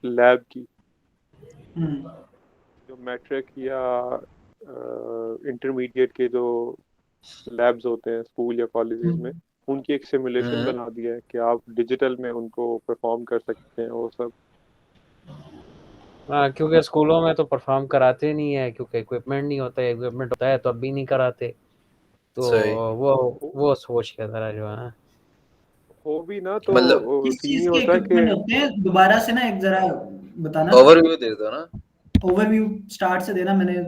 Lab की, हम्म जो matric या इंटरमीडिएट के जो लैब्स होते हैं स्कूल या कॉलेजेस में, हम्म। उनकी एक सिमुलेशन हम्म। बना दिया है कि आप डिजिटल में उनको परफॉर्म कर सकते हैं वो सब। हाँ, क्योंकि स्कूलों में तो परफॉर्म कराते नहीं है, क्योंकि इक्विपमेंट नहीं होता है, इक्विपमेंट होता है तो अब भी नहीं कराते। तो सही। वो हो, वो सोच के जरा जो है। हो भी ना तो मतलब सीन किस ही चीज के होता है कि इक्विपमेंट होते हैं, दोबारा से ना एक जरा बताना। ओवरव्यू दे दो ना। ओवरव्यू स्टार्ट से देना, मैंने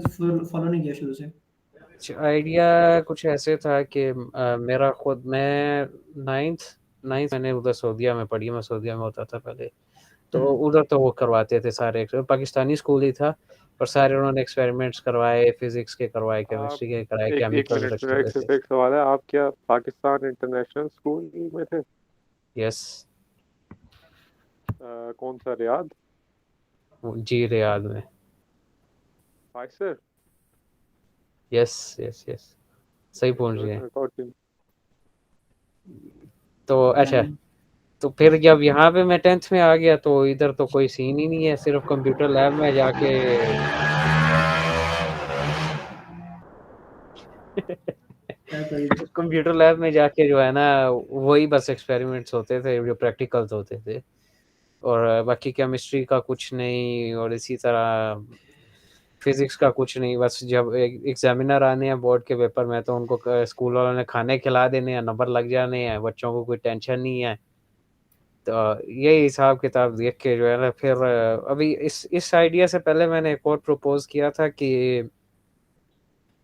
फॉलो नहीं किया शुरू से। आइडिया कुछ ऐसे था कि मेरा खुद मैं नाइन्थ नाइन्थ मैंने उधर सऊदीया में पढ़ी, मैं सऊदीया में होता था पहले। तो हम्म। उधर तो वो करवाते थे सारे, पाकिस्तानी स्कूल ही था, पर सारे उन्होंने एक्सपेरिमेंट्स करवाए, फिजिक्स के करवाए, आप केमिस्ट्री के कराए, एक एक केमिकल्स मिनट रखे मेरा एक हुए थे। सिर्फ एक सवाल है, आप क्या पाकिस्तान इंटरनेशनल स्कूल में थे? यस। कौन सा, रियाद? जी रियाद में। फाइसर? यस यस यस, सही पहुंच गए। रिकॉर्डिंग। तो अच्छा, डन। तो फिर जब यहाँ पे मैं 10th में आ गया तो इधर तो कोई सीन ही नहीं है, सिर्फ कंप्यूटर लैब में जाके क्या कोई। कंप्यूटर लैब में जाके जो है ना, वही बस एक्सपेरिमेंट्स होते थे, जो प्रैक्टिकल्स होते थे, और बाकी केमिस्ट्री का कुछ नहीं, और इसी तरह फिजिक्स का कुछ नहीं। बस जब एग्जामिनर आने हैं बोर्ड के पेपर में, तो उनको स्कूल वालों ने खाने खिला देने हैं, नंबर लग जाने हैं, बच्चों को कोई टेंशन नहीं है। तो यही हिसाब किताब देख के जो है ना, फिर अभी इस आइडिया से पहले मैंने एक और प्रपोज किया था कि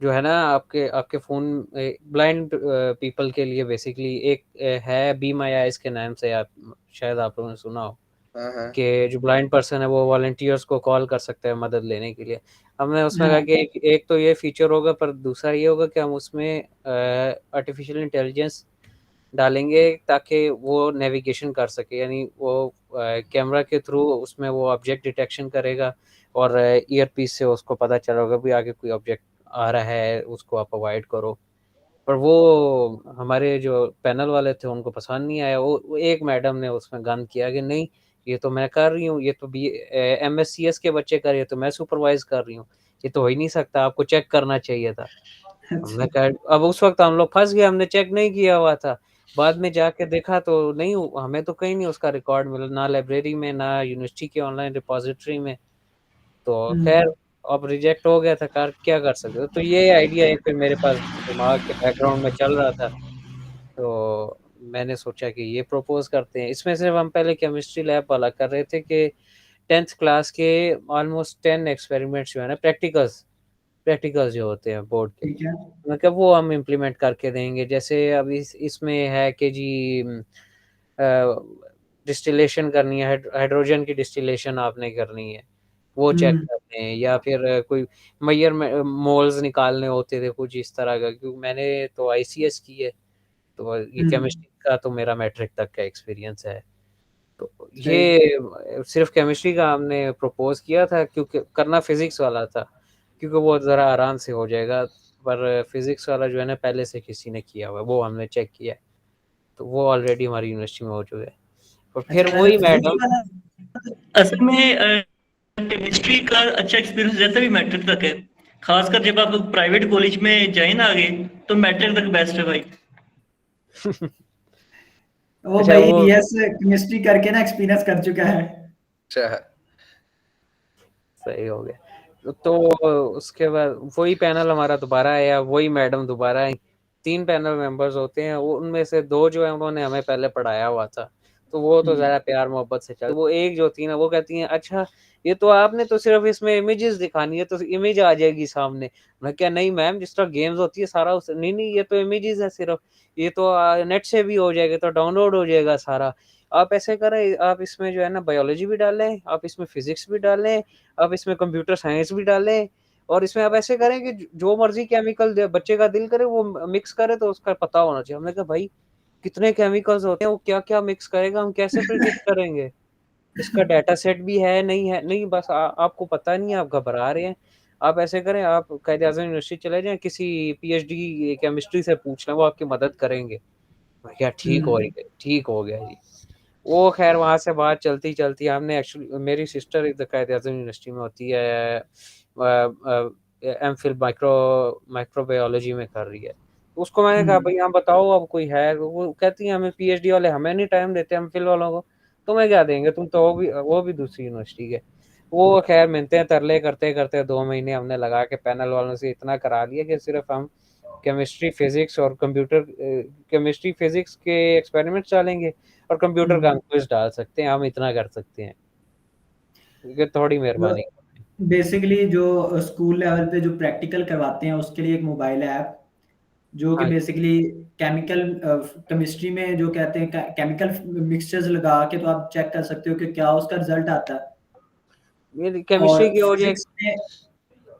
जो है ना, आपके आपके फ़ोन ब्लाइंड पीपल के लिए बेसिकली एक है बी माई आइज़ के नाम से, आप शायद आप लोगों ने सुना हो, हाँ हाँ। कि जो ब्लाइंड पर्सन है वो वॉलंटियर्स को कॉल कर सकते हैं मदद लेने के लिए। हमने उसमें कहा हाँ। कि एक तो ये फीचर होगा, पर दूसरा ये होगा कि हम उसमें आर्टिफिशियल इंटेलिजेंस डालेंगे ताकि वो नेविगेशन कर सके, यानी वो कैमरा के थ्रू उसमें वो ऑब्जेक्ट डिटेक्शन करेगा, और ईयर पीस से उसको पता चलेगा भी आगे कोई ऑब्जेक्ट आ रहा है, उसको आप अवॉइड करो। पर वो हमारे जो पैनल वाले थे उनको पसंद नहीं आया। वो एक मैडम ने उसमें गंद किया कि नहीं, ये तो मैं कर रही हूँ, ये तो बी एमएससीएस के बच्चे कर रहे हैं, तो मैं सुपरवाइज कर रही हूँ, ये तो हो ही नहीं सकता, आपको चेक करना चाहिए था। हमने अच्छा। कहा, अब उस वक्त हम लोग फंस गए, हमने चेक नहीं किया हुआ था। बाद में जाके देखा तो नहीं, हमें तो कहीं नहीं उसका रिकॉर्ड मिला, ना लाइब्रेरी में, ना यूनिवर्सिटी के ऑनलाइन रिपोजिटरी में। तो खैर, हम्म। अब रिजेक्ट हो गया था, कार क्या कर सकते हो। तो ये आइडिया एक फिर मेरे पास दिमाग के बैकग्राउंड में चल रहा था, तो मैंने सोचा कि ये प्रपोज करते हैं। इसमें सिर्फ हम पहले केमिस्ट्री लैब वाला कर रहे थे कि 10th क्लास के ऑलमोस्ट 10 एक्सपेरिमेंट्स जो है ना, प्रैक्टिकल्स जो होते हैं बोर्ड के, ठीक है। मतलब वो हम इम्प्लीमेंट करके देंगे। जैसे अब इसमें है कि जी डिस्टिलेशन करनी है, हाइड्रोजन की डिस्टिलेशन आपने करनी है, वो चेक हम्म करते हैं, या फिर कोई मैयर मोल्स निकालने होते थे, कुछ इस तरह का, क्योंकि मैंने तो आईसीएस की है, तो ये हम्म। केमिस्ट्री का तो मेरा मैट्रिक तक का एक्सपीरियंस है। तो सही। ये सिर्फ केमिस्ट्री का हमने प्रपोज किया था, क्योंकि करना फिजिक्स वाला था, क्योंकि वो ज़रा आराम से हो जाएगा। पर फिजिक्स वाला जो है ना, पहले से किसी ने किया हुआ है, वो हमने चेक किया है, तो वो ऑलरेडी हमारी यूनिवर्सिटी में हो चुका है। और फिर अच्छा, वैसे वही फिजिक्स मैडम। वाला असल में केमिस्ट्री का अच्छा एक्सपीरियंस रहता भी मैट्रिक तक है। खासकर जब आप प्राइवेट कॉलेज में जाए ना आगे, तो मैट्रिक तक बेस्ट है भाई। वो अच्छा भाई वो बीएस केमिस्ट्री करके ना एक्सपीरियंस कर चुका है। अच्छा, सही हो गया। तो उसके बाद वही पैनल हमारा दोबारा आया, वही मैडम दोबारा आई। 3 पैनल मेंबर्स होते हैं, वो उनमें से 2 जो है उन्होंने हमें पहले पढ़ाया हुआ था, तो वो तो ज़्यादा प्यार मोहब्बत से चल, वो एक जो थी ना, वो कहती हैं, अच्छा ये तो आपने तो सिर्फ इसमें इमेजेस दिखानी है, तो इमेज आ जाएगी सामने। मैं क्या, नहीं मैम, जिस तरह गेम्स होती है सारा उस, नहीं नहीं, ये तो इमेजेस है सिर्फ, ये तो नेट से भी हो जाएगा, तो डाउनलोड हो जाएगा सारा। आप ऐसे करें, आप इसमें जो है ना बायोलॉजी भी डालें, आप इसमें फिजिक्स भी डालें, आप इसमें कंप्यूटर साइंस भी डालें, और इसमें आप ऐसे करें कि जो मर्जी केमिकल बच्चे का दिल करे वो मिक्स करे, तो उसका पता होना चाहिए। हमने कहा भाई, कितने केमिकल्स होते हैं, वो क्या क्या मिक्स करेगा, हम कैसे प्रिडिक्ट करेंगे, इसका डाटा सेट भी है नहीं है, नहीं बस आपको पता नहीं है, आप घबरा रहे हैं। आप ऐसे करें, आप कायदे आज़म यूनिवर्सिटी चले जाएं, किसी पीएचडी केमिस्ट्री से पूछ लें, वो आपकी मदद करेंगे। मैं क्या, ठीक हो गया जी। वो खैर वहाँ से बात चलती हमने एक्चुअली, मेरी सिस्टर एक कायद-ए-आज़म यूनिवर्सिटी में होती है, एमफिल माइक्रोबायोलॉजी में कर रही है। तो उसको मैंने कहा भाई आप बताओ अब कोई है? वो कहती है हमें पीएचडी वाले हमें नहीं टाइम देते एमफिल वालों को, तुम्हें क्या देंगे, तुम तो वो भी दूसरी यूनिवर्सिटी के। वो खैर मिन्नतें तरले करते 2 महीने हमने लगा के पैनल वालों से इतना करा लिया कि सिर्फ हम केमिस्ट्री फिजिक्स और केमिस्ट्री फिजिक्स के एक्सपेरिमेंट्स डालेंगे और कंप्यूटर का हम क्विज डाल सकते हैं, हम इतना कर सकते हैं। ये थोड़ी मेहरबानी। बेसिकली जो स्कूल लेवल पे जो प्रैक्टिकल करवाते हैं उसके लिए एक मोबाइल ऐप जो कि हाँ, बेसिकली केमिकल केमिस्ट्री में जो कहते हैं केमिकल मिक्सचर्स लगा के तो आप चेक कर सकते हो कि क्या उसका रिजल्ट आता है। ये केमिस्ट्री और की और ये फिजिक्स में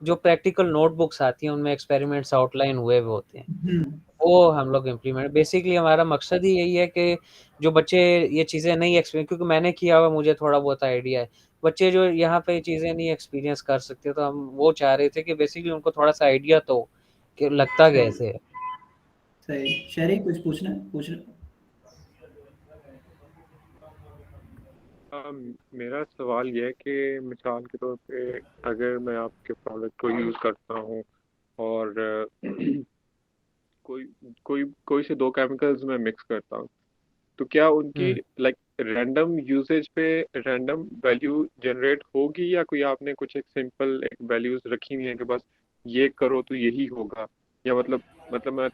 जो प्रैक्टिकल नोटबुक्स आती हैं उनमें एक्सपेरिमेंट्स आउटलाइन हुए होते हैं, वो हम लोग इम्प्लीमेंट, बेसिकली हमारा मकसद ही यही है कि जो बच्चे ये चीज़ें नहीं एक्सपीरियंस, क्योंकि मैंने किया हुआ मुझे थोड़ा बहुत आइडिया है, बच्चे जो यहाँ पे चीज़ें नहीं एक्सपीरियंस कर सकते, तो हम वो चाह रहे थे कि बेसिकली उनको थोड़ा सा आइडिया तो कि लगता सही कैसे है। सही। शहरी कुछ पूछना। मेरा सवाल ये है कि मिसाल के तौर पे अगर मैं आपके प्रोडक्ट को यूज़ करता हूँ और कोई कोई कोई से दो केमिकल्स में मिक्स करता हूँ, तो क्या उनकी लाइक रैंडम यूसेज पे रैंडम वैल्यू जनरेट होगी, या कोई आपने कुछ एक सिंपल एक वैल्यूज रखी हुई है कि बस ये करो तो यही होगा, या मतलब मैं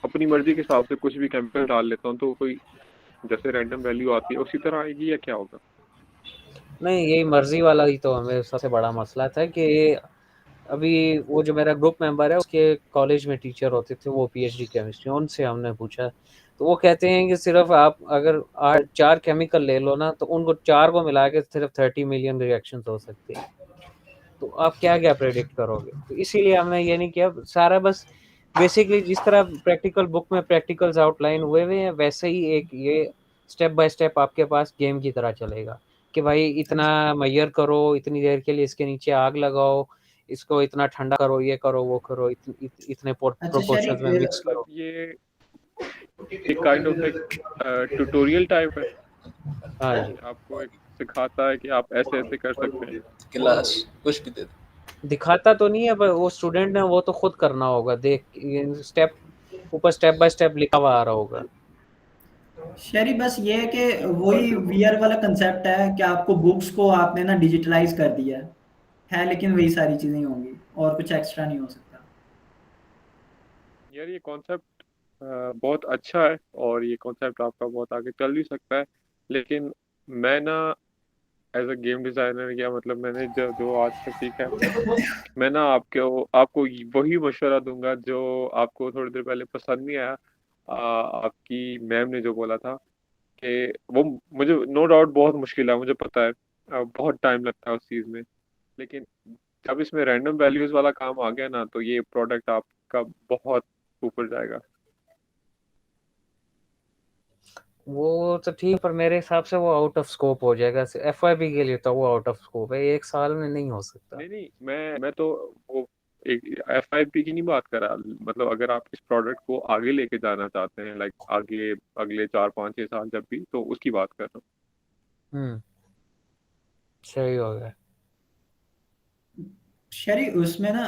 अपनी मर्जी के हिसाब से कुछ भी केमिकल डाल लेता हूँ तो कोई जैसे रैंडम वैल्यू आती है उसी तरह आएगी, या क्या होगा? नहीं, यही मर्जी वाला ही तो हमें सबसे बड़ा मसला था कि अभी वो जो मेरा ग्रुप मेंबर है उसके कॉलेज में टीचर होते थे, वो पीएचडी केमिस्ट्री, उनसे हमने पूछा तो वो कहते हैं कि सिर्फ आप अगर 4 केमिकल ले लो ना तो उनको 4 को मिला के सिर्फ 30 मिलियन रिएक्शंस हो सकते हैं, तो आप क्या क्या प्रेडिक्ट करोगे? तो इसीलिए हमने ये नहीं किया, सारा बस बेसिकली जिस तरह प्रैक्टिकल बुक में प्रैक्टिकल्स आउटलाइन हुए हुए हैं वैसे ही एक ये स्टेप बाय स्टेप आपके पास गेम की तरह चलेगा कि भाई इतना मैयर करो, इतनी देर के लिए इसके नीचे आग लगाओ, इसको इतना ठंडा करो, ये करो, वो करो, इतने अच्छा शहरी प्रोपोर्शंस में मिक्स मतलब करो। ये एक काइंड ऑफ एक ट्यूटोरियल टाइप है, हाँ जी, आपको एक सिखाता है कि आप ऐसे ऐसे कर सकते हैं। गिलास कुछ भी दे दो। दिखाता तो नहीं है पर वो स्टूडेंट ने वो तो खुद करना होगा, देख स्टेप ऊपर स्टेप बाय स्टेप लिखा हुआ आ रहा होगा। शहरी बस ये है कि वही वीआर वाला कंसेप्ट है कि आपको बुक्स को आपने ना डिजिटलाइज कर दिया है, लेकिन वही सारी चीजें होंगी और कुछ एक्स्ट्रा नहीं हो सकता। यार ये कॉन्सेप्ट बहुत अच्छा है और ये कॉन्सेप्ट आपका बहुत आगे चल भी सकता है, लेकिन मैं ना एज अ गेम डिजाइनर, या मतलब मैंने जो जो आज तक सीखा है, मैं ना आपको वही मशवरा दूंगा जो आपको थोड़ी देर पहले पसंद नहीं आया। आपकी मैम ने जो बोला था कि वो, मुझे नो डाउट बहुत मुश्किल है, मुझे पता है, बहुत टाइम लगता है उस चीज़ में, लेकिन जब इसमें रैंडम वैल्यूज वाला काम आ गया ना तो ये प्रोडक्ट आपका बहुत ऊपर जाएगा। वो तो ठीक, पर मेरे हिसाब से वो आउट ऑफ स्कोप हो जाएगा, एफवाईबी के लिए तो वो आउट ऑफ स्कोप है, 1 साल में नहीं हो सकता। नहीं नहीं, मैं तो वो एक FIP की नहीं बात कर रहा, मतलब अगर आप इस प्रोडक्ट को आगे लेके जाना चाहते हैं, लाइक आगे अगले 4 5 6 साल जब भी, तो उसकी बात कर रहा हूँ। सही हो गया। शरी उसमें ना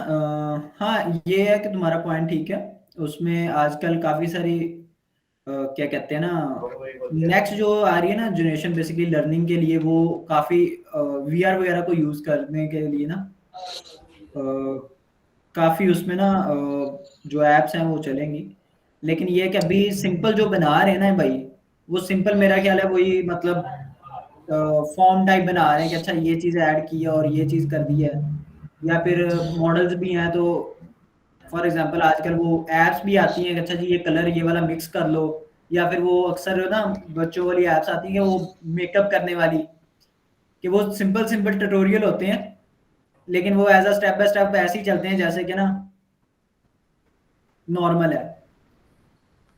हाँ ये है कि तुम्हारा पॉइंट ठीक है। उसमें आजकल काफी सारी क्या कहते हैं ना, नेक्स्ट जो आ रही है ना जनरेशन बेसिकली लर्निंग के लिए वो काफी वीआर वगैरह को यूज करने के लिए ना अ, काफी उसमें ना जो एप्स हैं वो चलेंगी। लेकिन ये है कि अभी सिंपल जो बना रहे हैं ना भाई, वो सिंपल मेरा ख्याल है वही मतलब फॉर्म टाइप बना रहे हैं कि अच्छा ये चीज ऐड की है और ये चीज कर दी है। या फिर मॉडल्स भी हैं तो फॉर एग्जांपल आजकल वो एप्स भी आती हैं कि अच्छा जी ये कलर ये वाला मिक्स कर लो। या फिर वो अक्सर ना बच्चों वाली एप्स आती हैं वो मेकअप करने वाली, कि वो सिंपल सिंपल ट्यूटोरियल होते हैं लेकिन वो as a step by step ऐसे ही चलते हैं जैसे कि ना नॉर्मल है।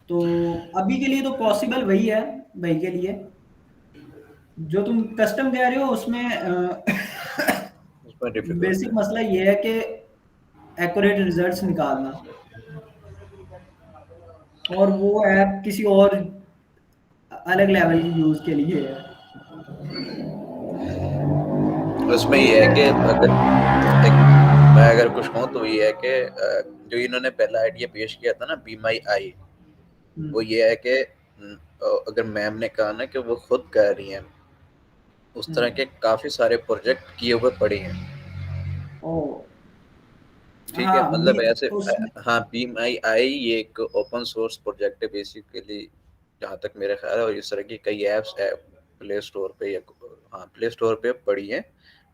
तो अभी के लिए तो पॉसिबल वही है भाई के लिए। जो तुम कस्टम कह रहे हो उसमें उसमें डिफिकल्ट बेसिक है। मसला ये है कि एक्यूरेट रिजल्ट्स निकालना, और वो ऐप किसी और अलग लेवल की यूज के लिए है। उसमें ये है कि मैं अगर कुछ कहूँ तो ये है कि जो इन्होंने पहला आइडिया पेश किया था ना बी माई आई, वो ये है कि अगर मैम ने कहा ना कि वो खुद कर रही हैं, उस तरह के काफी सारे प्रोजेक्ट किए हुए पड़े हैं। ठीक है, हाँ मतलब ऐसे उसमें हाँ बी माई आई ये एक ओपन सोर्स प्रोजेक्ट है बेसिकली, जहाँ तक मेरा ख्याल है, और इस तरह की कई ऐप्स है प्ले स्टोर पे या हाँ प्ले स्टोर पे पड़ी हैं।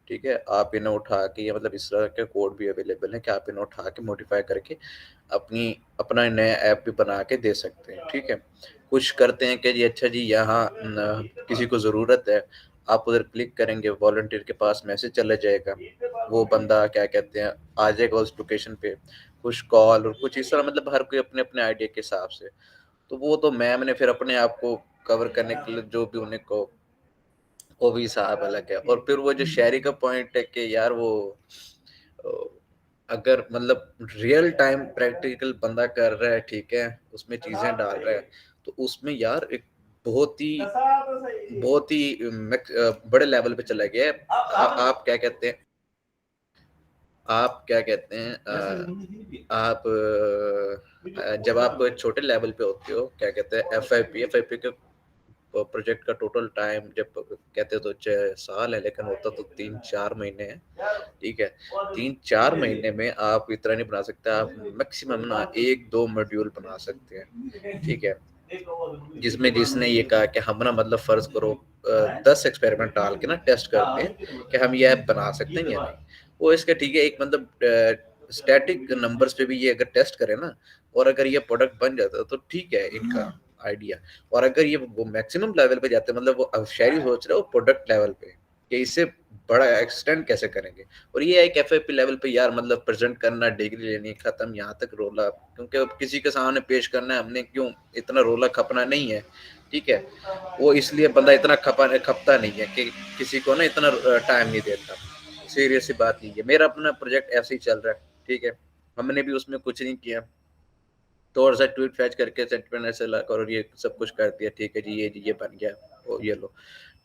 ठीक है, आप इन्हें उठा के या मतलब इस तरह के कोड भी अवेलेबल है कि आप इन्हें उठा के मॉडिफाई करके अपना नया ऐप भी बना के दे सकते हैं। ठीक है, कुछ करते हैं कि जी अच्छा जी यहाँ किसी को ज़रूरत है, आप उधर क्लिक करेंगे, वॉलंटियर के पास मैसेज चला जाएगा, वो बंदा क्या कहते हैं आ जाएगा उस लोकेशन पे, कुछ कॉल और कुछ इस तरह, मतलब हर कोई अपने अपने आइडिया के हिसाब से। तो वो तो मैम ने फिर अपने आप को कवर करने के लिए जो भी उन्हें को वो भी हिसाब अलग है। और फिर वो जो शहरी का पॉइंट है कि यार वो अगर मतलब रियल टाइम प्रैक्टिकल बंदा कर रहा है, ठीक है, उसमें चीजें डाल रहा है, तो उसमें यार एक बहुत ही बड़े लेवल पे चला गया है। आप क्या कहते हैं, आप क्या कहते हैं आप जब आप छोटे लेवल पे होते हो, क्या कहते हैं एफ आई पी के प्रोजेक्ट का टोटल टाइम जब कहते हो तो 6 साल है, लेकिन होता तो 3-4 महीने है। ठीक है, 3-4 महीने में आप इतना नहीं बना सकते, आप मैक्सिमम ना 1-2 मॉड्यूल बना सकते हैं। ठीक है, जिसमें जिसने ये कहा कि हम ना मतलब फर्ज करो 10 एक्सपेरिमेंट डाल के ना टेस्ट करते हैं कि हम ये ऐप बना सकते हैं या नहीं। वो इसका ठीक है एक मतलब स्टैटिक नंबर्स पे भी ये अगर टेस्ट करें ना, और अगर ये प्रोडक्ट बन जाता तो ठीक है इनका आइडिया। और अगर ये वो मैक्सिमम लेवल पे जाते, मतलब वो अब शायरी सोच रहे हो प्रोडक्ट लेवल पे कि इससे बड़ा एक्सटेंड कैसे करेंगे, और ये एक एफएपी लेवल पे यार मतलब प्रेजेंट करना, डिग्री लेनी, खत्म, यहाँ तक रोला, क्योंकि अब किसी के सामने पेश करना है, हमने क्यों इतना रोला खपना नहीं है। ठीक है, वो इसलिए बंदा इतना खपता नहीं है कि किसी को ना इतना टाइम नहीं देता। सीरियस सी बात ये है, मेरा अपना प्रोजेक्ट ऐसे ही चल रहा है। ठीक है, हमने भी उसमें कुछ नहीं किया, थोड़ा सा ट्वीट फैच करके सेंटिमेंट ऐसे लगा और ये सब कुछ कर दिया। ठीक है जी ये बन गया, और ये लो।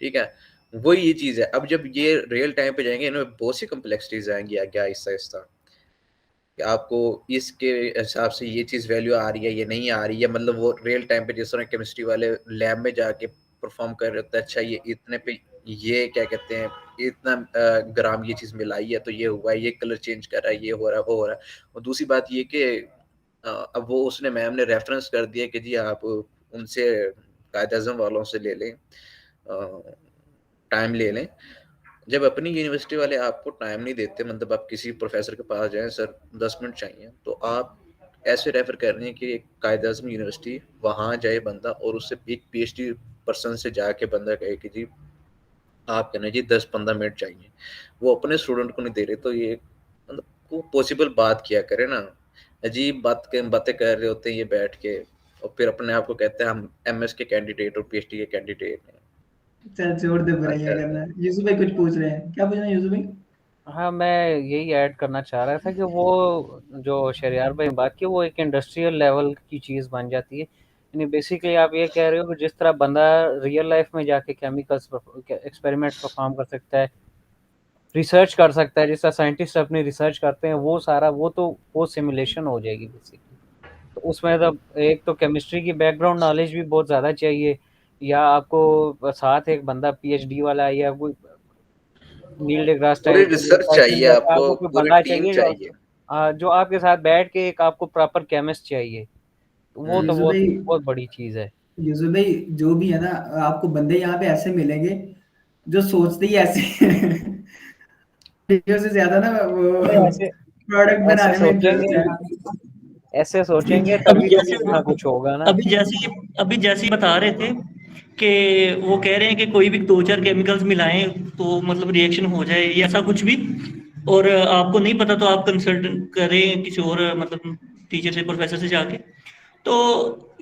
ठीक है, वही ये चीज है। अब जब ये रियल टाइम पे जाएंगे, इनमें बहुत सी कम्प्लेक्सिटीज आएंगी आगे आहिस्ता आहिस्ता, कि आपको इसके हिसाब से ये चीज वैल्यू आ रही है, ये नहीं आ रही है, मतलब वो रियल टाइम पे जिस तरह केमिस्ट्री वाले लैब में जाके परफॉर्म कर रहे होते हैं, अच्छा ये इतने पे ये क्या कहते हैं इतना ग्राम ये चीज मिलाई है तो ये हुआ है, ये कलर चेंज कर रहा है, ये हो रहा है, वो हो रहा है। और दूसरी बात ये कि अब वो उसने मैम ने रेफरेंस कर दिया कि जी आप उनसे कायद-ए-आज़म वालों से ले लें, टाइम ले लें। जब अपनी यूनिवर्सिटी वाले आपको टाइम नहीं देते, मतलब आप किसी प्रोफेसर के पास जाएं, सर 10 मिनट चाहिए, तो आप ऐसे रेफर कर रहे हैं कि एक कायद-ए-आज़म यूनिवर्सिटी वहाँ जाए बंदा और उससे एक पीएचडी पर्सन से जाके बंदा कहे कि जी आप कहना जी 10-15 मिनट चाहिए, वो अपने स्टूडेंट को नहीं दे रहे, तो ये मतलब को पॉसिबल बात किया करे ना। अजीब बातें कर रहे होते हैं ये बैठ के, और फिर अपने आप को कहते हैं हम एमएस के कैंडिडेट और पीएचडी के कैंडिडेट हैं। चल छोड़ दे बुराइयां करना। यूसुफ भाई कुछ पूछ रहे हैं, क्या पूछ रहे हैं यूसुफ भाई? हाँ, मैं यही ऐड करना चाह रहा था कि वो जो शहरयार भाई ने बात की, वो एक इंडस्ट्रियल लेवल की चीज़ बन जाती है। यानी बेसिकली आप ये कह रहे हो कि जिस तरह बंदा रियल लाइफ में जाके केमिकल्स एक्सपेरिमेंट्स परफॉर्म कर सकता है, रिसर्च कर सकता है, जिस तरह साइंटिस्ट अपनी रिसर्च करते हैं, वो सारा वो सिमुलेशन हो जाएगी बेसिकली। तो उसमें तो एक तो केमिस्ट्री की बैकग्राउंड नॉलेज भी बहुत ज़्यादा चाहिए, या आपको साथ एक बंदा पीएचडी वाला या कोई नील डिग्रास पूरी टाइप रिसर्च टाइटल चाहिए, जैसा आपको आपको कोई पूरी बंदा टीम चाहिए चाहिए। जो आपके साथ बैठ के एक आपको प्रॉपर केमिस्ट चाहिए। वो तो यूसुफ बहुत भाई, बहुत बड़ी चीज़ है। यूसुफ भाई जो भी है ना, आपको बंदे यहाँ पे ऐसे मिलेंगे जो सोचते ही ऐसे हैं। वीडियो से ज्यादा ना वो अरे ऐसे प्रोडक्ट ऐसे बनाने में इंटरेस्ट सोचेंगे है। ऐसे सोचेंगे अभी तभी तो जैसे कुछ ना कुछ होगा ना। अभी जैसे ही बता रहे थे कि वो कह रहे हैं कि कोई भी 2-4 केमिकल्स मिलाएं तो मतलब रिएक्शन हो जाए या ऐसा कुछ भी, और आपको नहीं पता तो आप कंसल्ट करें किसी और मतलब टीचर से, प्रोफेसर से जाके। तो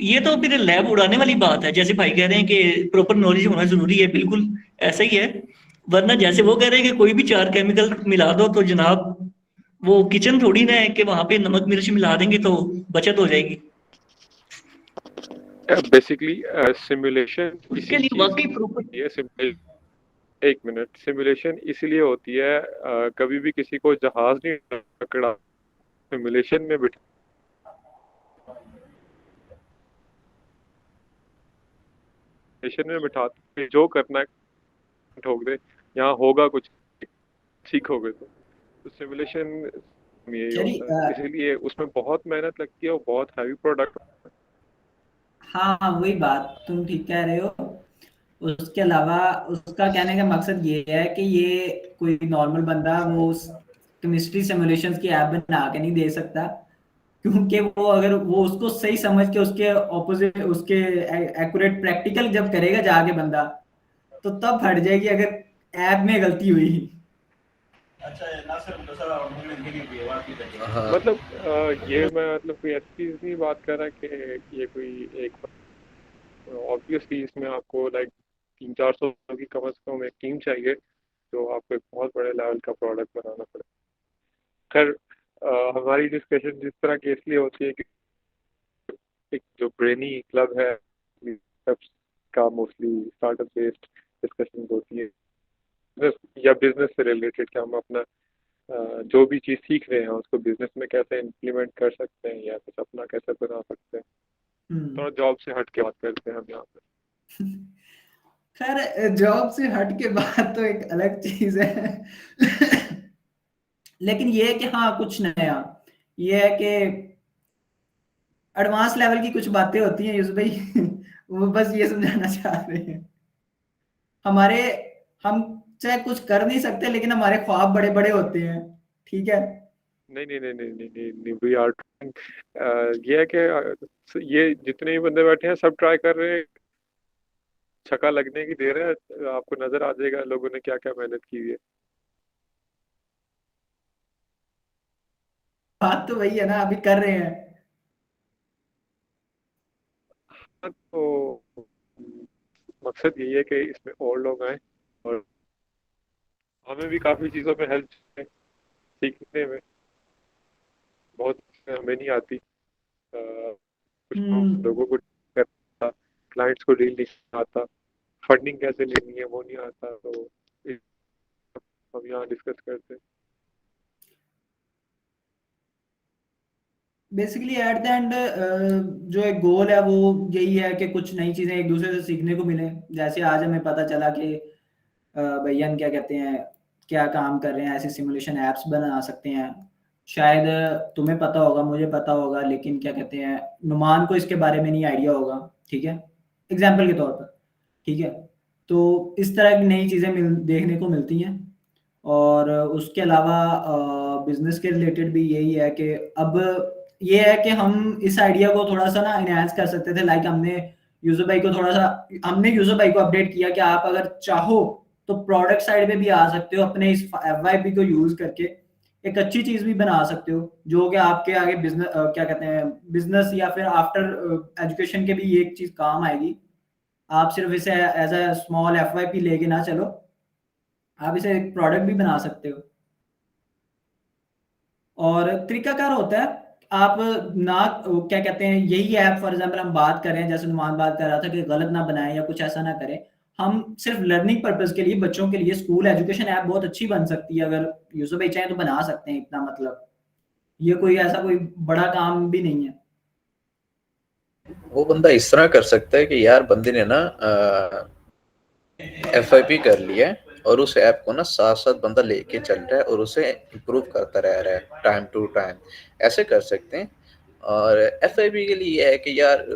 ये तो फिर लैब उड़ाने वाली बात है। जैसे भाई कह रहे हैं कि प्रॉपर नॉलेज होना जरूरी है, बिल्कुल ऐसा ही है। वरना जैसे वो कह रहे हैं कि कोई भी 4 केमिकल मिला दो तो जनाब वो किचन थोड़ी ना है कि वहां पे नमक मिर्च मिला देंगे तो बचत हो जाएगी। बेसिकली सिमुलेशन उसके किसी लिए चीज वाकई प्रॉपर की है, सिमुलेशन एक मिनट, सिमुलेशन इसलिए होती है, कभी भी किसी को जहाज नहीं पकड़ा, सिमुलेशन में बिठाते जो करना है ठोक दे, यहाँ होगा कुछ, सीखोगे तो सिमुलेशन यही होता है, चलिए इसीलिए उसमें बहुत मेहनत लगती है और बहुत हैवी प्रोडक्ट। हाँ वही बात तुम ठीक कह रहे हो। उसके अलावा उसका कहने का मकसद ये है कि ये कोई नॉर्मल बंदा वो केमिस्ट्री सिमुलेशंस की ऐप बना के नहीं दे सकता, क्योंकि वो अगर वो उसको सही समझ के उसके ऑपोजिट उसके एक्यूरेट प्रैक्टिकल जब करेगा जाके बंदा, तो तब फट जाएगी अगर ऐप में गलती हुई। हाँ मतलब ये मैं मतलब कोई ऐसी चीज नहीं बात कर रहा कि ये कोई एक, ऑब्वियसली इसमें आपको लाइक 300-400 की कम से कम एक टीम चाहिए, तो आपको एक बहुत बड़े लेवल का प्रोडक्ट बनाना पड़ेगा। खैर, हमारी डिस्कशन जिस तरह की इसलिए होती है कि एक जो ब्रेनी क्लब है startups का मोस्टली स्टार्टअप बेस्ड डिस्कशन होती है या बिजनेस से रिलेटेड, कि हम अपना जो भी चीज़ सीख रहे हैं उसको बिजनेस में कैसे इम्प्लीमेंट कर सकते हैं या कुछ अपना कैसे बना सकते हैं। थोड़ा जॉब से हट के बात करते हैं हम यहाँ पे। खैर जॉब से हट के बात तो एक अलग चीज है। लेकिन ये है कि हाँ कुछ नया, ये है कि एडवांस लेवल की कुछ बातें होती हैं यूसुफ भाई। वो बस ये समझाना चाह रहे हैं हमारे, हम चाहे कुछ कर नहीं सकते लेकिन हमारे ख्वाब बड़े बड़े होते हैं, ठीक है। नहीं नहीं नहीं नहीं नहीं नहीं नहीं, वी आर, ये है कि ये जितने भी बंदे बैठे हैं सब ट्राई कर रहे हैं, छक्का लगने की देर है, आपको नजर आ जाएगा लोगों ने क्या क्या मेहनत की हुई है। बात तो वही है ना, अभी कर रहे हैं। तो मकसद यही है कि इसमें और लोग आए और हमें भी काफ़ी चीज़ों में हेल्प सीखने में, बहुत हमें नहीं आती, कुछ हम्म लोगों को करता, क्लाइंट्स को डील नहीं आता, फंडिंग कैसे लेनी है वो नहीं आता, तो इस- हम यहाँ डिस्कस करते हैं। बेसिकली एट द एंड जो एक गोल है वो यही है कि कुछ नई चीजें एक दूसरे से सीखने को मिले। जैसे आज हमें पता चला कि भैया क्या कहते हैं, क्या काम कर रहे हैं, ऐसे सिमुलेशन एप्स बना सकते हैं। शायद तुम्हें पता होगा, मुझे पता होगा, लेकिन क्या कहते हैं नुमान को इसके बारे में नहीं आइडिया होगा, ठीक है, एग्जाम्पल के तौर पर, ठीक है। तो इस तरह की नई चीज़ें देखने को मिलती हैं। और उसके अलावा बिजनेस के रिलेटेड भी यही है कि अब ये है कि हम इस आइडिया को थोड़ा सा ना इनहेंस कर सकते थे। लाइक हमने यूसुफ भाई को थोड़ा सा, हमने यूसुफ भाई को अपडेट किया कि आप अगर चाहो तो प्रोडक्ट साइड पे भी आ सकते हो, अपने इस FYP को यूज करके एक अच्छी चीज भी बना सकते हो, जो कि आपके आगे बिजनेस क्या कहते हैं बिजनेस या फिर आफ्टर एजुकेशन के भी ये एक चीज काम आएगी। आप सिर्फ इसे एज अ स्मॉल FYP लेके ना चलो, आप इसे एक प्रोडक्ट भी बना सकते हो। और तरीकाकार होता है, आप ना क्या कहते हैं यही ऐप फॉर एग्जांपल हम बात कर रहे हैं, जैसे नुमान बात कर रहा था कि गलत ना बनाएं या कुछ ऐसा ना करें। हम सिर्फ लर्निंग पर्पस के लिए बच्चों के लिए स्कूल एजुकेशन ऐप बहुत अच्छी बन सकती है, अगर यूसुफ भाई चाहें तो बना सकते हैं। इतना मतलब ये कोई ऐसा कोई बड़ा काम भी नहीं है। वो बंदा इस तरह कर सकता है कि यार बंदे ने ना FYP कर लिया है और उस ऐप को ना साथ साथ बंदा लेके चल रहा है और उसे इम्प्रूव करता रह रहा है टाइम टू टाइम, ऐसे कर सकते हैं। और FYP के लिए ये है कि यार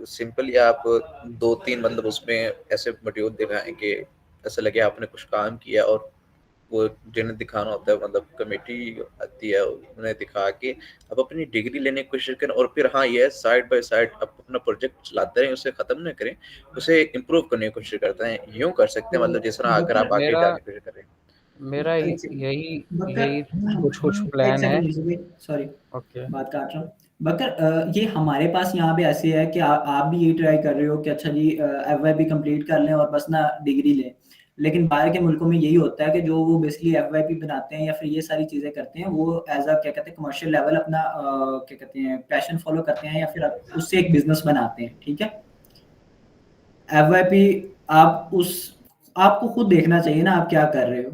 सिंपली आप 2-3 मतलब उसमें ऐसे मॉड्यूल दिखाएं कि ऐसा लगे आपने कुछ काम किया, और वो जिन्हें दिखाना होता है मतलब कमेटी आती है उन्हें दिखा के अब अपनी डिग्री लेने की कोशिश करें। और फिर हाँ ये साइड बाय साइड आप अपना प्रोजेक्ट चलाते रहें, उसे खत्म ना करें, उसे इम्प्रूव करने की कोशिश करते हैं। यूं कर सकते हैं तो मतलब जिस तरह अगर आप आगे मेरा जाने की कोशिश करें। मेरा एक सेकंड यही बकर, यही कुछ कुछ एक प्लान है। सेकंड यूसुफ भाई, सॉरी ओके। बात काट रहा हूँ। बकर ये हमारे पास यहाँ पे ऐसे है कि आप भी यही ट्राई कर रहे हो कि अच्छा जी FYP कंप्लीट कर लें और बस ना डिग्री लें। लेकिन बाहर के मुल्कों में यही होता है कि जो वो बेसिकली FYP बनाते हैं या फिर ये सारी चीजें करते हैं, वो एज अ क्या कहते हैं कमर्शियल लेवल अपना क्या कहते हैं पैशन फॉलो करते हैं या फिर उससे एक बिजनेस बनाते हैं, ठीक है। FYP आप आपको खुद देखना चाहिए ना आप क्या कर रहे हो,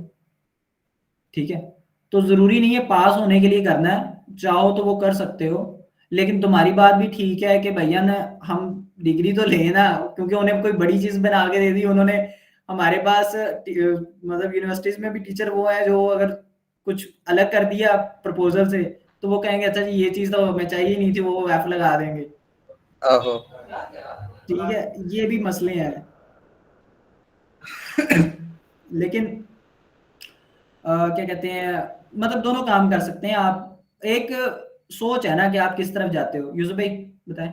ठीक है। तो जरूरी नहीं है पास होने के लिए करना है, चाहो तो वो कर सकते हो, लेकिन तुम्हारी बात भी ठीक है कि भैया ना हम डिग्री तो लें ना, क्योंकि उन्हें कोई बड़ी चीज बना के दे दी उन्होंने। हमारे पास मतलब यूनिवर्सिटीज में भी टीचर वो है जो अगर कुछ अलग कर दिया प्रपोजल से तो वो कहेंगे अच्छा जी ये चीज तो हमें चाहिए नहीं थी, वो एफ लगा देंगे, आहो। ठीक है। ये भी मसले हैं। लेकिन क्या कहते हैं, मतलब दोनों काम कर सकते हैं आप। एक सोच है ना कि आप किस तरफ जाते हो, यूसुफ भाई बताएं।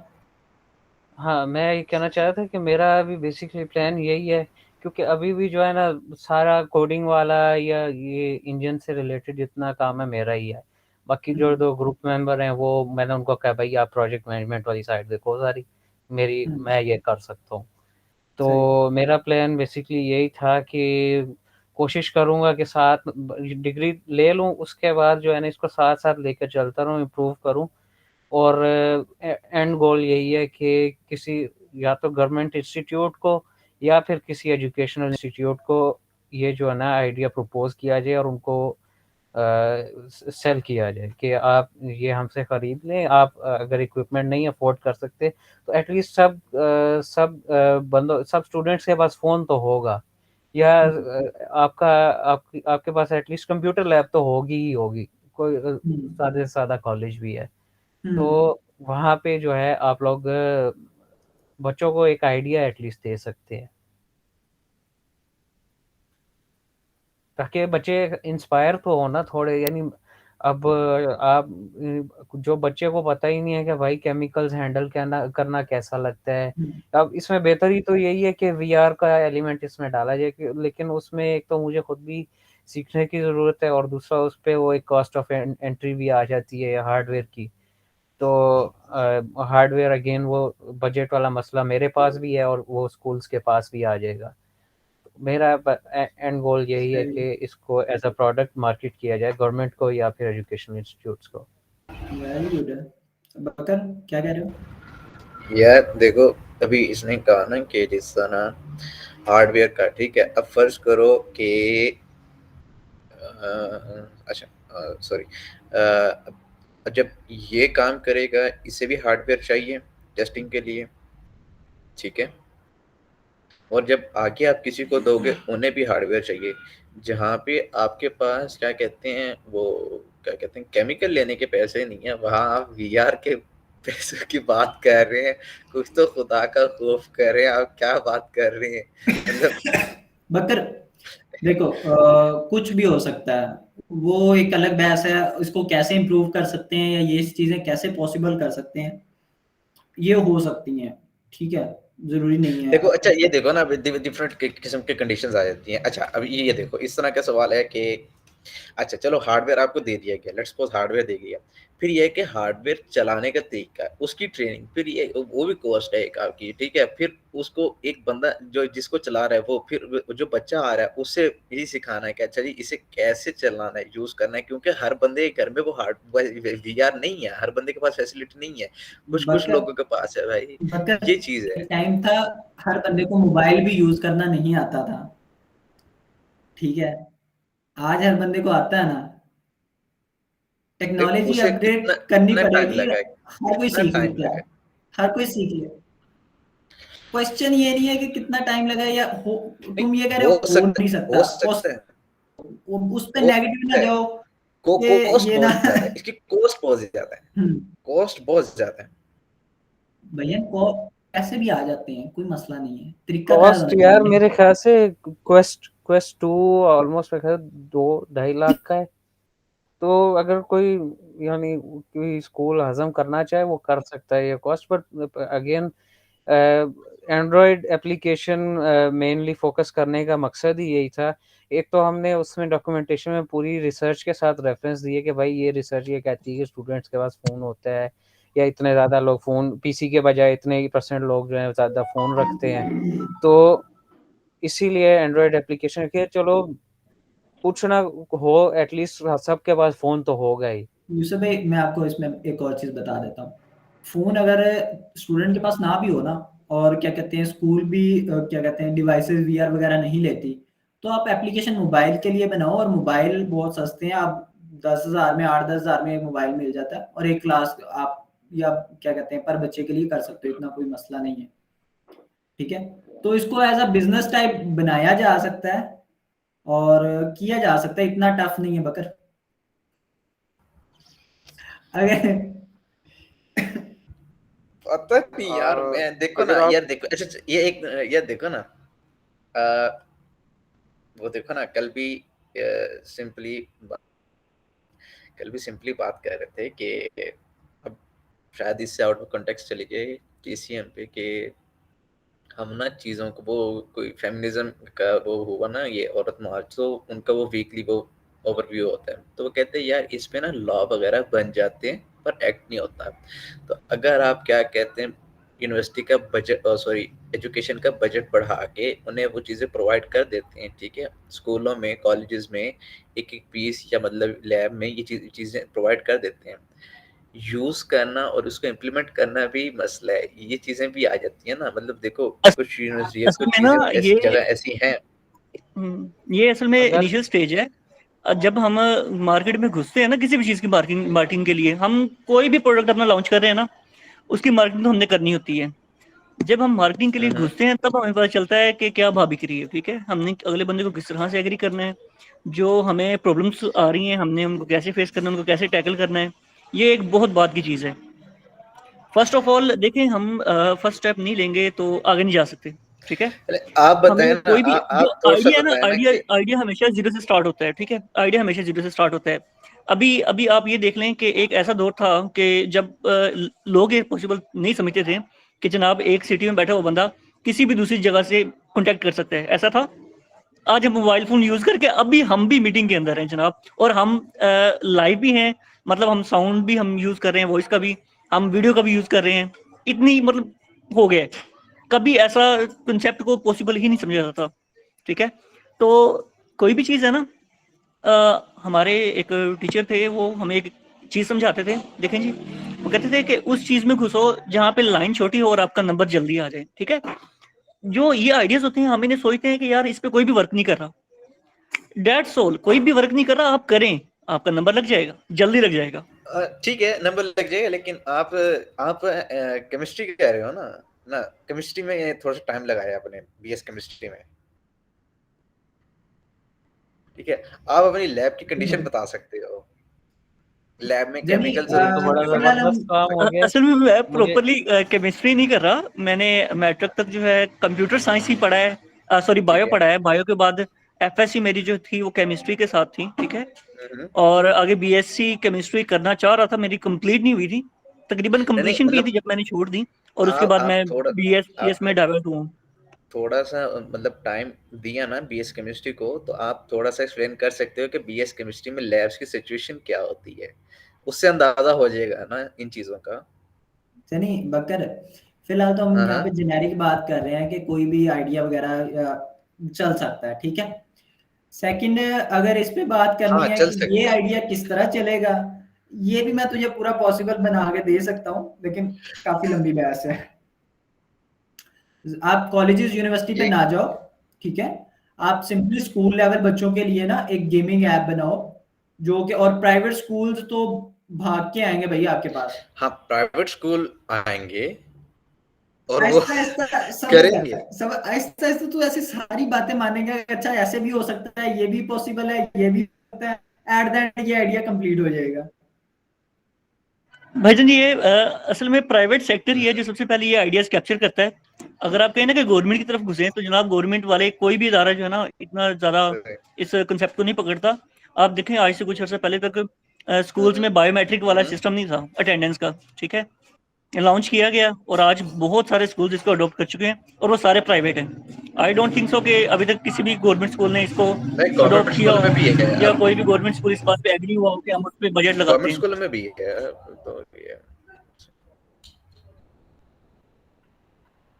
हाँ, मैं ये कहना चाह रहा था कि मेरा अभी बेसिकली प्लान यही है, क्योंकि अभी भी जो है ना सारा कोडिंग वाला या ये इंजन से रिलेटेड जितना काम है मेरा ही है। बाकी जो 2 ग्रुप मेंबर हैं वो मैंने उनको कहा भाई आप प्रोजेक्ट मैनेजमेंट वाली साइड देखो सारी, मैं ये कर सकता हूँ। सही। तो मेरा प्लान बेसिकली यही था कि कोशिश करूँगा कि साथ डिग्री ले लूँ, उसके बाद जो है ना इसको साथ-साथ लेकर चलता रहूँ, इम्प्रूव करूँ। और एंड गोल यही है कि किसी या तो गवर्नमेंट इंस्टीट्यूट को या फिर किसी एजुकेशनल इंस्टीट्यूट को ये जो है ना आइडिया प्रपोज किया जाए और उनको सेल किया जाए कि आप ये हमसे खरीद लें। आप अगर इक्विपमेंट नहीं अफोर्ड कर सकते तो एटलीस्ट सब स्टूडेंट्स के पास फ़ोन तो होगा, या आपके पास एटलीस्ट कंप्यूटर लैब तो होगी ही होगी, कोई सादे से सादा कॉलेज भी है। तो वहाँ पे जो है आप लोग बच्चों को एक आइडिया एटलीस्ट दे सकते हैं, ताकि बच्चे इंस्पायर तो हो ना थोड़े। यानी अब आप जो बच्चे को पता ही नहीं है कि भाई केमिकल्स हैंडल करना कैसा लगता है। अब इसमें बेहतरी तो यही है कि वीआर का एलिमेंट इसमें डाला जाए, लेकिन उसमें एक तो मुझे खुद भी सीखने की ज़रूरत है और दूसरा उस पे वो एक कॉस्ट ऑफ एंट्री भी आ जाती है हार्डवेयर की। तो हार्डवेयर अगेन वो बजट वाला मसला मेरे पास भी है और वो स्कूल्स के पास भी आ जाएगा। मेरा एंड गोल यही है सही। कि इसको एज अ प्रोडक्ट मार्केट किया जाए गवर्नमेंट को या फिर एजुकेशनल इंस्टीट्यूट्स को। वेरी गुड है। बकर क्या कह रहे हो? यार देखो, अभी इसने कहा ना कि जिस तरह हार्डवेयर का, ठीक है, अब फर्ज करो कि अच्छा सॉरी, जब ये काम करेगा इसे भी हार्डवेयर चाहिए टेस्टिंग के लिए, ठीक है, और जब आगे आप किसी को दोगे उन्हें भी हार्डवेयर चाहिए। जहाँ पे आपके पास क्या कहते हैं वो, क्या कहते हैं, केमिकल लेने के पैसे नहीं है, वहाँ आप वीआर के पैसों की बात कर रहे हैं। कुछ तो खुदा का खौफ कर रहे हैं, आप क्या बात कर रहे हैं मतलब। बकर देखो कुछ भी हो सकता है, वो एक अलग बहस है। इसको कैसे इम्प्रूव कर सकते हैं या ये चीजें कैसे पॉसिबल कर सकते हैं, ये हो सकती हैं, ठीक है, जरूरी नहीं है। देखो अच्छा, ये देखो ना, डिफरेंट किस्म के कंडीशंस आ जाती हैं। अच्छा अब ये देखो, इस तरह का सवाल है कि अच्छा चलो हार्डवेयर आपको दे दिया गया, लेट्स सपोज हार्डवेयर दे दिया, फिर ये है कि हार्डवेयर चलाने का तरीका, उसकी ट्रेनिंग, फिर ये वो भी कॉस्ट है एक आपकी, ठीक है। फिर उसको एक बंदा जो जिसको चला रहा है वो, फिर जो बच्चा आ रहा है उससे यही सिखाना है कि अच्छा जी इसे कैसे चलाना है, यूज करना है, क्योंकि हर बंदे के घर में वो हार्ड वीआर नहीं है, हर बंदे के पास फैसिलिटी नहीं है, कुछ कुछ बकर लोगों के पास है भाई। बकर ये चीज है। एक टाइम था हर बंदे को मोबाइल भी यूज करना नहीं आता था, ठीक है। आज हर बंदे को आता है ना, देखो टेक्नोलॉजी उसे अपग्रेड कितना करनी कितना टाइम पड़ेगी, लगा है, हर कोई कितना सीख टाइम लेता लगा है, है। हर कोई सीख ले। क्वेश्चन ये नहीं है कि कितना टाइम लगा या हो, नहीं, तुम ये कह रहे हो हो सकता नहीं है, सकता, हो सकता है, उस पे हो नेगेटिव ना सकता है। जाओ कि कॉस्ट ये ना। बहुत ज्यादा है, इसकी कॉस्ट बहुत ज्यादा है, कॉस्ट बहुत ज्यादा है। भैया को ऐसे भी आ जाते हैं, कोई मसला नहीं है, तरीकाकार कॉस्ट होना यार चाहिए। मेरे ख्याल से क्वेस्ट 2 ऑलमोस्ट मेरे ख्याल 2-2.5 लाख का है। तो अगर कोई यानी कोई स्कूल हजम करना चाहे वो कर सकता है ये cost, but again Android application mainly focus करने का मकसद ही यही था। एक तो हमने उसमें डॉक्यूमेंटेशन में पूरी रिसर्च के साथ रेफरेंस दिए कि भाई ये रिसर्च ये कहती है कि स्टूडेंट्स के पास फ़ोन होता है, या इतने ज़्यादा लोग फ़ोन पीसी के बजाय इतने ही % लोग जो है ज़्यादा फ़ोन रखते हैं। तो इसीलिए एंड्रॉयड एप्लीकेशन के चलो कुछ ना हो, एटलीस्ट सबके पास फ़ोन तो होगा ही। यूसुफ भाई मैं आपको इसमें एक और चीज बता देता हूँ। फोन अगर स्टूडेंट के पास ना भी हो ना, और क्या कहते हैं स्कूल भी क्या कहते हैं डिवाइसेस वीआर वगैरह नहीं लेती, तो आप एप्लीकेशन मोबाइल के लिए बनाओ, और मोबाइल बहुत सस्ते हैं, आप 10,000 में 8-10,000 में एक मोबाइल मिल जाता है, और एक क्लास आप या क्या कहते हैं पर बच्चे के लिए कर सकते हो, इतना कोई मसला नहीं है। ठीक है, तो इसको एज अ बिजनेस टाइप बनाया जा सकता है और किया जा सकता है, इतना टफ नहीं है बकर। अगर पता नहीं यार, मैं देखो ना अगर आप यार, देखो अच्छा ये एक यार देखो ना, वो देखो ना, कल भी सिंपली बात कर रहे थे कि अब शायद इससे आउट ऑफ कॉन्टेक्स्ट चले गए टीसीएम पे, कि हम ना चीज़ों को, वो कोई फेमिनिज्म का वो हुआ ना, ये औरत मार्च, तो उनका वो वीकली वो ओवरव्यू होता है, तो वो कहते हैं यार इस पे ना लॉ वगैरह बन जाते हैं पर एक्ट नहीं होता। तो अगर आप क्या कहते हैं यूनिवर्सिटी का बजट, सॉरी एजुकेशन का बजट बढ़ा के उन्हें वो चीज़ें प्रोवाइड कर देते हैं, ठीक है, स्कूलों में कॉलेजेस में एक एक पीस या मतलब लैब में ये चीज़ें प्रोवाइड कर देते हैं, यूज करना और उसको इम्प्लीमेंट करना भी मसला है, ये चीजें भी आ जाती है ना, मतलब देखो कुछ यूनिवर्सिटी असल कुछ में ना चीजें ऐसी जगह ऐसी हैं। ये असल में अगर इनिशियल स्टेज है। जब हम मार्केट में घुसते हैं ना, किसी भी चीज़ की मार्केटिंग के लिए, हम कोई भी प्रोडक्ट अपना लॉन्च कर रहे हैं ना, उसकी मार्केटिंग तो हमने करनी होती है। जब हम मार्केटिंग के लिए घुसते हैं तब हमें पता चलता है कि क्या भाव बिक रही है, ठीक है, हमने अगले बंदे को किस तरह से एग्री करना है, जो हमें प्रॉब्लम्स आ रही हैं हमने उनको कैसे फेस करना है, उनको कैसे टैकल करना है। ये एक बहुत बात की चीज़ है। फर्स्ट ऑफ ऑल देखें, हम फर्स्ट स्टेप नहीं लेंगे तो आगे नहीं जा सकते, ठीक है। पहले आप बताएं हमें ना, कोई भी जो आप थोड़ा सा आइडिया है ना, बताएं ना आइडिया कि आइडिया हमेशा जीरो से स्टार्ट होता है, ठीक है, आइडिया हमेशा जीरो से स्टार्ट होता है। अभी अभी आप ये देख लें कि एक ऐसा दौर था कि जब लोग ये पॉसिबल नहीं समझते थे कि जनाब एक सिटी में बैठा हुआ बंदा किसी भी दूसरी जगह से कॉन्टैक्ट कर सकता है, ऐसा था। आज हम मोबाइल फोन यूज करके अभी हम भी मीटिंग के अंदर हैं जनाब, और हम लाइव भी हैं, मतलब हम साउंड भी हम यूज कर रहे हैं, वॉइस का भी, हम वीडियो का भी यूज कर रहे हैं। इतनी मतलब हो गया है, कभी ऐसा कंसेप्ट को पॉसिबल ही नहीं समझा जाता था, ठीक है। तो कोई भी चीज़ है ना, हमारे एक टीचर थे, वो हमें एक चीज़ समझाते थे, देखें जी, वो कहते थे कि उस चीज़ में घुसो जहाँ पे लाइन छोटी हो और आपका नंबर जल्दी आ जाए, ठीक है। जो ये आइडियाज होते हैं, हम इन्हें सोचते हैं कि यार इस पे कोई भी वर्क नहीं कर रहा, डेट्स ऑल, कोई भी वर्क नहीं कर रहा, आप करें, आपका नंबर लग जाएगा, जल्दी लग जाएगा। ठीक है नंबर लग जाएगा, लेकिन आप केमिस्ट्री कह रहे हो ना, ना केमिस्ट्री में थोड़ा सा टाइम लगाया आपने बीएस केमिस्ट्री में, ठीक है, आप अपनी लैब की कंडीशन बता सकते हो, लैब में यानी केमिकल्स ये तो बड़ा फिलहाल हम जबरदस्त काम हो गया। असल में मैं मुझे प्रॉपरली केमिस्ट्री नहीं कर रहा, मैंने मैट्रिक तक जो है कंप्यूटर साइंस ही पढ़ा है, सॉरी ठीक बायो है। पढ़ा है, बायो के बाद एफएससी मेरी जो थी वो केमिस्ट्री के साथ थी, ठीक है। हम्म। और आगे बीएससी केमिस्ट्री करना चाह रहा था, मेरी कंप्लीट नहीं हुई थी, तकरीबन नहीं नहीं कंप्लीशन भी थी मतलब जब मैंने छोड़ दी, और उसके बाद मैं आप थोड़ा बीएससीएस आप में डाइवर्ट हुआ। थोड़ा सा मतलब टाइम दिया ना बीएस केमिस्ट्री को, तो आप थोड़ा सा एक्सप्लेन कर सकते हो कि बीएस केमिस्ट्री में लैब्स की सिचुएशन क्या होती है, उससे अंदाजा हो जाएगा ना इन चीजों का। सनी बकर, फिलहाल तो हम हाँ यहाँ हाँ पे जेनेरिक बात कर रहे हैं कि कोई भी आइडिया वगैरह चल सकता है, ठीक है। सेकंड, अगर इस पे बात करनी हाँ है चल कि ये सकता है। आइडिया किस तरह चलेगा, ये भी मैं तुझे पूरा पॉसिबल बना के दे सकता हूँ, लेकिन काफी लंबी बहस है। आप कॉलेजेस यूनिवर्सिटी पे ये ना जाओ, ठीक है, आप सिंपली स्कूल लेवल बच्चों के लिए ना एक गेमिंग ऐप बनाओ, जो कि, और प्राइवेट स्कूल्स तो भाग के आएंगे भैया आपके पास। हाँ प्राइवेट स्कूल आएंगे और वो आहिस्ता आहिस्ता सब्र करेंगे। कर, सब आहिस्ता आहिस्ता तू ऐसी सारी बातें मानेगा, अच्छा ऐसे भी हो सकता है, ये भी पॉसिबल है, ये भी हो सकता है, एट द एंड ये आइडिया कंप्लीट हो जाएगा। भाईजान ये असल में प्राइवेट सेक्टर ही है जो सबसे पहले ये आइडियाज कैप्चर करता है। अगर आप कहें ना कि गवर्नमेंट की तरफ घुसे, तो जनाब गवर्नमेंट वाले कोई भी इदारा जो है ना, इतना ज्यादा इस कंसेप्ट को नहीं पकड़ता। आप देखें आज से कुछ अर्सा पहले तक स्कूल्स में बायोमेट्रिक वाला सिस्टम नहीं था अटेंडेंस का, ठीक है, लॉन्च किया गया, और आज बहुत सारे स्कूल इसको अडॉप्ट कर चुके हैं, और वो सारे प्राइवेट हैं। आई डोंट थिंक सो कि अभी तक किसी भी गवर्नमेंट स्कूल ने इसको नहीं अडॉप्ट गवर्नमेंट किया स्कूल में हो, भी है, या अब कोई भी गवर्नमेंट स्कूल इस बात पे एग्री हुआ हो कि हम उस पर बजट लगाते गवर्नमेंट हैं। स्कूल में भी है तो ये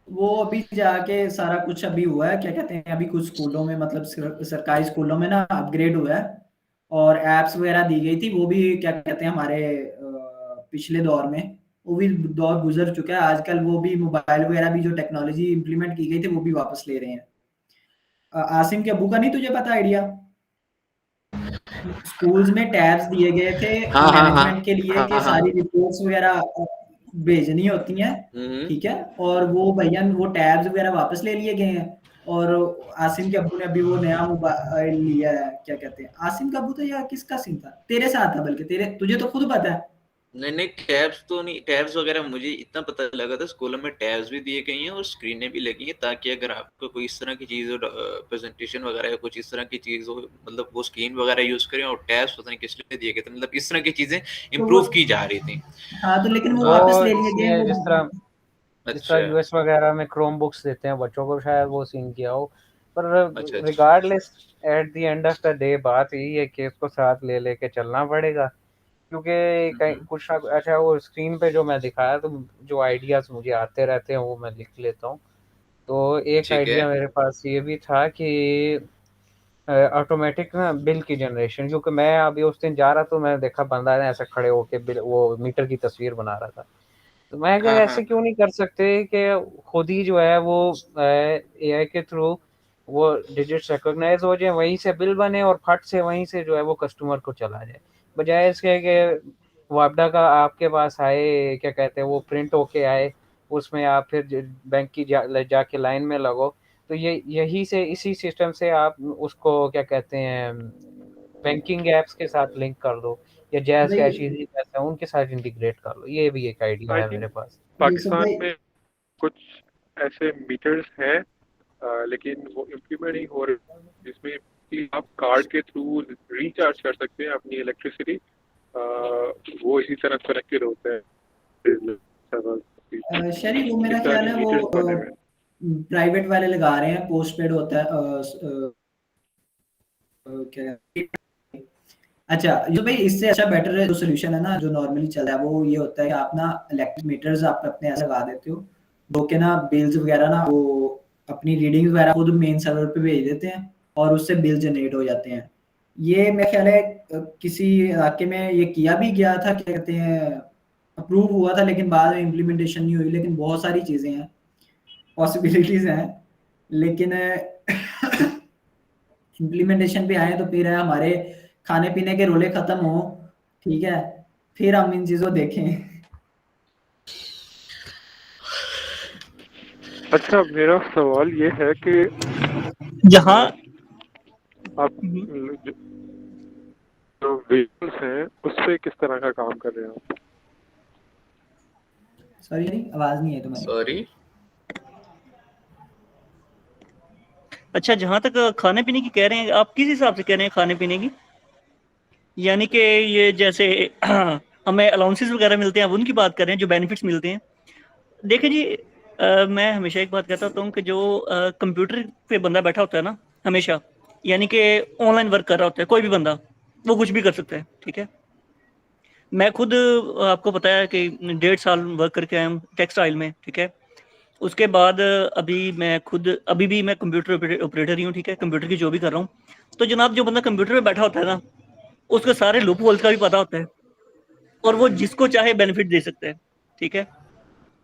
वो अभी जाके सारा कुछ अभी हुआ है, क्या कहते हैं, अभी कुछ स्कूलों में मतलब सरकारी स्कूलों में ना अपग्रेड हुआ है, और एप्स वगैरह दी गई थी, वो भी क्या कहते हैं हमारे पिछले दौर में, वो भी दौर गुजर चुका है। आजकल वो भी मोबाइल वगैरह भी जो टेक्नोलॉजी इम्प्लीमेंट की गई थी वो भी वापस ले रहे हैं। आसिम के अबू का नहीं तुझे पता आइडिया? स्कूल्स में टैब्स दिए गए थे हाँ हाँ हाँ मैनेजमेंट के लिए हाँ कि हाँ सारी रिपोर्ट्स वगैरह भेजनी होती हैं, ठीक है, और वो भैया वो टैब्स वगैरह वापस ले लिए गए हैं। और आसिम के अब्बू ने अभी वो नया मोबाइल लिया है, क्या कहते हैं, आसिम का अब्बू था या किसका सीन था, तेरे साथ था बल्कि, तेरे तुझे तो खुद पता है। नहीं नहीं, टैब्स तो नहीं, टैब्स वगैरह मुझे इतना पता लगा था स्कूलों में टैब्स भी दिए गई हैं और स्क्रीनें भी लगी हैं, ताकि अगर आपको कोई इस तरह की चीज़ हो, प्रेजेंटेशन वगैरह या कुछ इस तरह की चीज़ हो, मतलब वो स्क्रीन वगैरह यूज करें। और टैब्स पता नहीं किस लिए दिए गए थे, मतलब इस तरह की चीज़ें तो वो, इम्प्रूव की जा रही थी। हाँ तो लेकिन वो वो वापस ले लिए गए इसमें जिस वो। तरह अच्छा यूएस वगैरह में क्रोम बुक्स देते हैं बच्चों को, शायद वो सीन किया हो। पर अच्छा अच्छा। Regardless, at the end of the day बात यही है कि इसको साथ ले लेके चलना पड़ेगा, क्योंकि कहीं कुछ ना, अच्छा वो स्क्रीन पे जो मैं दिखाया तो जो आइडियाज मुझे आते रहते हैं वो मैं लिख लेता हूँ। तो एक ठीक है। आइडिया मेरे पास ये भी था कि ऑटोमेटिक ना बिल की जनरेशन, क्योंकि मैं अभी उस दिन जा रहा तो मैं देखा बंदा ने ऐसे खड़े होके बिल, वो मीटर की तस्वीर बना रहा था। तो मैं क्या, हाँ हाँ ऐसे क्यों नहीं कर सकते कि खुद ही जो है वो एआई के थ्रू वो डिजिट्स रिकॉग्नाइज हो जाए, वहीं से बिल बने और फट से वहीं से जो है वो कस्टमर को चला जाए, बजाय इसके कि वापडा का आपके पास आए, क्या कहते हैं वो प्रिंट होके आए, उसमें आप फिर बैंक की जाके लाइन में लगो। तो ये यही से इसी सिस्टम से आप उसको क्या कहते हैं बैंकिंग एप्स के साथ लिंक कर दो, या जैज भाई कैश इजी जैसे उनके साथ इंटीग्रेट कर लो। ये भी एक आइडिया आई है थिंक मेरे पास। यूसुफ पाकिस्तान भाई, में कुछ ऐसे मीटर्स हैं, लेकिन वो इम्प्लीमेंट नहीं हो रहे, जिसमें कि आप कार्ड के थ्रू रिचार्ज कर सकते हैं अपनी इलेक्ट्रिसिटी। वो इसी तरह कनेक्टेड होते हैं server। शरी वो मेरा इस तरह ख्याल के है वो मीटर्स बने हुए हैं। प्राइवेट वाले लगा रहे हैं, पोस्ट पेड होता है। क्या, अच्छा जो भाई इससे अच्छा बेटर जो सोल्यूशन है ना जो नॉर्मली चल रहा है वो ये होता है कि आप ना इलेक्ट्रिक मीटर्स आप अपने ऐसे लगा देते हो, जो के ना बिल्स वगैरह ना वो अपनी रीडिंग्स वगैरह खुद मेन सर्वर पे भेज देते हैं और उससे बिल जनरेट हो जाते हैं। ये मेरे ख्याल है किसी इलाके में ये किया भी गया था, क्या कहते हैं, अप्रूव हुआ था, लेकिन बाद में इम्प्लीमेंटेशन नहीं हुई। लेकिन बहुत सारी चीजें हैं, पॉसिबिलिटीज हैं, लेकिन इम्प्लीमेंटेशन पे आए तो फिर है हमारे खाने पीने के रोले खत्म हो, ठीक है, फिर हम इन चीजों देखें। अच्छा, मेरा सवाल ये है कि जहाँ आप जो व्हीकल्स हैं उससे किस तरह का काम कर रहे हैं आप? सॉरी नहीं, आवाज नहीं है तुम्हारी। सॉरी। अच्छा, जहाँ तक खाने पीने की कह रहे हैं, आप किस हिसाब से कह रहे हैं खाने पीने की? यानी कि ये जैसे हमें अलाउंसेस वगैरह मिलते हैं, आप उनकी बात कर रहे हैं, जो बेनिफिट्स मिलते हैं। देखिए जी, मैं हमेशा एक बात कहता हूँ कि जो कंप्यूटर पे बंदा बैठा होता है ना, हमेशा, यानी कि ऑनलाइन वर्क कर रहा होता है कोई भी बंदा, वो कुछ भी कर सकता है, ठीक है। मैं खुद आपको पता है कि 1.5 साल वर्क करके आया हूँ टेक्सटाइल में, ठीक है। उसके बाद अभी मैं खुद अभी भी मैं कंप्यूटर ऑपरेटर ही हूँ, ठीक है, कंप्यूटर की जो भी कर रहा हूँ। तो जनाब, जो बंदा कंप्यूटर पे बैठा होता है ना, उसको सारे लूप होल्स का भी पता होता है और वो जिसको चाहे बेनिफिट दे सकता है, ठीक है।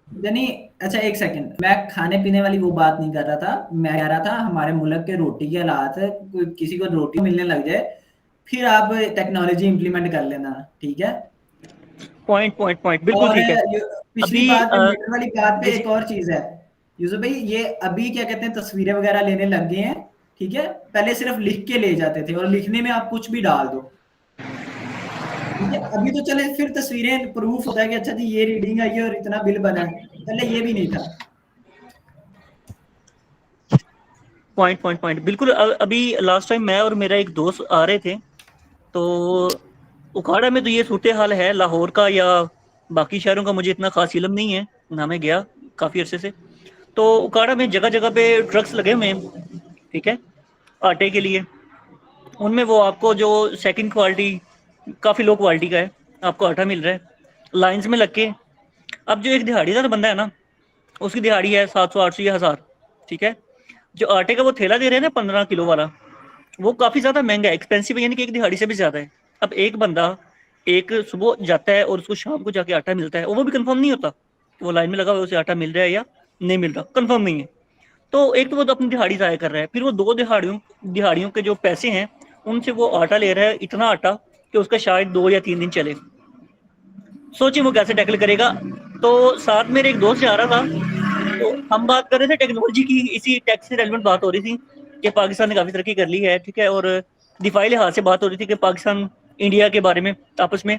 यानी अच्छा एक सेकंड, मैं खाने पीने वाली वो बात नहीं कर रहा था, मैं कह रहा था हमारे मुल्क के रोटी के हालात है, किसी को रोटी मिलने लग जाए फिर आप टेक्नोलॉजी इंप्लीमेंट कर लेना, ठीक है। पॉइंट बिल्कुल और ठीक है। पिछली अभी बात पे मीटर वाली बात पे एक बेसिक और चीज है यूसुफ भाई, ये अभी क्या कहते हैं तस्वीरें वगैरह लेने लग गए हैं, ठीक है। पहले सिर्फ लिख के ले जाते थे और लिखने में आप कुछ भी डाल दो, ठीक है। अभी तो चले फिर तस्वीरें प्रूफ होता है कि अच्छा जी ये रीडिंग आई है और इतना बिल बना है, पहले ये भी नहीं था। पॉइंट बिल्कुल। अभी लास्ट टाइम मैं और मेरा एक दोस्त आ रहे थे, तो उखाड़ा में तो ये सूरत हाल है, लाहौर का या बाकी शहरों का मुझे इतना खास इलम नहीं है ना, मैं गया काफ़ी अरसे से। तो उखाड़ा में जगह जगह पे ट्रक्स लगे हुए हैं, ठीक है, आटे के लिए। उनमें वो आपको जो सेकंड क्वालिटी, काफ़ी लो क्वालिटी का है, आपको आटा मिल रहा है लाइन्स में लग के। अब जो एक दिहाड़ीदार बंदा है ना, उसकी दिहाड़ी है 700 800 या 1000, ठीक है। जो आटे का वो थैला दे रहे हैं ना 15 किलो वाला, वो काफ़ी ज़्यादा महंगा है, एक्सपेंसिव है, यानी कि एक दिहाड़ी से भी ज़्यादा है। अब एक बंदा एक सुबह जाता है और उसको शाम को जाके आटा मिलता है, और वो भी कंफर्म नहीं होता वो लाइन में लगा हुआ है, उसे आटा मिल रहा है या नहीं मिल रहा, कंफर्म नहीं है। तो एक तो वो तो अपनी दिहाड़ी ज़ाया कर रहा है, फिर वो 2 दिहाड़ियों के जो पैसे हैं उनसे वो आटा ले रहा है, इतना आटा कि उसका शायद 2 या 3 दिन चले। सोचिए वो कैसे टैकल करेगा। तो साथ मेरे एक दोस्त जा रहा था, तो हम बात कर रहे थे टेक्नोलॉजी की, इसी टेक से रेलेवेंट बात हो रही थी कि पाकिस्तान ने काफ़ी तरक्की कर ली है, ठीक है, और दिफाई लिहाज से बात हो रही थी कि पाकिस्तान इंडिया के बारे में आपस में।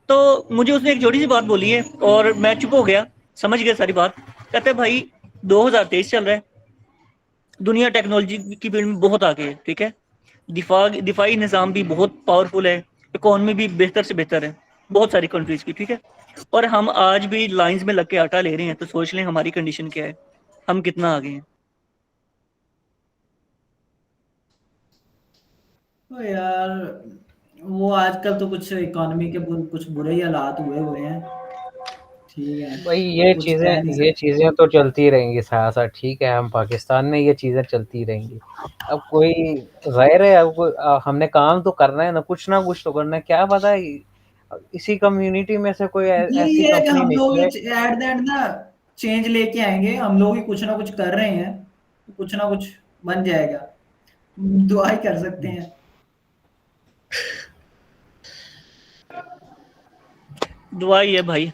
तो मुझे उसने एक छोटी सी बात बोली है और मैं चुप हो गया, समझ गया सारी बात। कहते हैं भाई 2023 चल रहा है, दुनिया टेक्नोलॉजी की फील्ड में बहुत आगे है, ठीक है, दिफाई निज़ाम भी बहुत पावरफुल है, इकॉनमी भी बेहतर से बेहतर है बहुत सारी कंट्रीज की, ठीक है, और हम आज भी लाइंस में लग के आटा ले रहे हैं। तो सोच लें हमारी कंडीशन क्या है, हम कितना आगे हैं। तो यार वो आजकल तो कुछ इकोनॉमी के कुछ बुरे ही हालात हुए हैं, ठीक है, भाई कुछ कह नहीं ये सकते। चीजें तो चलती रहेंगी साथ साथ, ठीक है, हम पाकिस्तान में ये चीजें चलती रहेंगी। अब कोई जाहिर है, अब हमने काम तो करना है ना, कुछ तो करना है, क्या पता है इसी कम्युनिटी में से कोई यही ऐसी है कि कंपनी हम लोग निकले। एट द एंड ना चेंज लेके आएंगे, हम लोग ही कुछ ना कुछ कर रहे हैं, कुछ ना कुछ बन जाएगा, दुआ ही कर सकते हैं। दुआ ही है भाई।